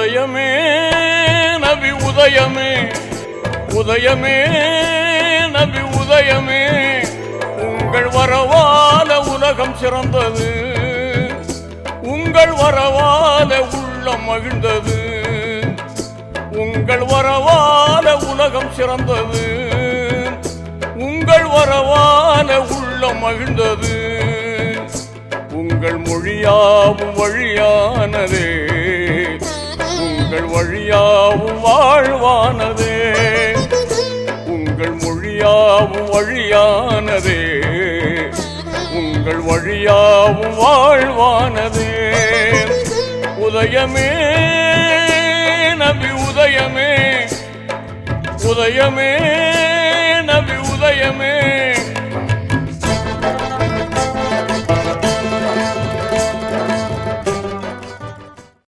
உதயமே நபி உதயமே, உதயமே நபி உதயமே, உங்கள் வரவால உலகம் சிறந்தது, உங்கள் வரவால உள்ளம் மகிழ்ந்தது, உங்கள் வரவால உலகம் சிறந்தது, உங்கள் வரவால உள்ளம் மகிழ்ந்தது, உங்கள் மொழியாவும் வழியானதே, உங்கள் வழியாவும் வாழ்வானதே, உங்கள் மொழியாவும் வழியானதே, உங்கள் வழியாவும் வாழ்வானதே. உதயமே நபி உதயமே, உதயமே நபி உதயமே.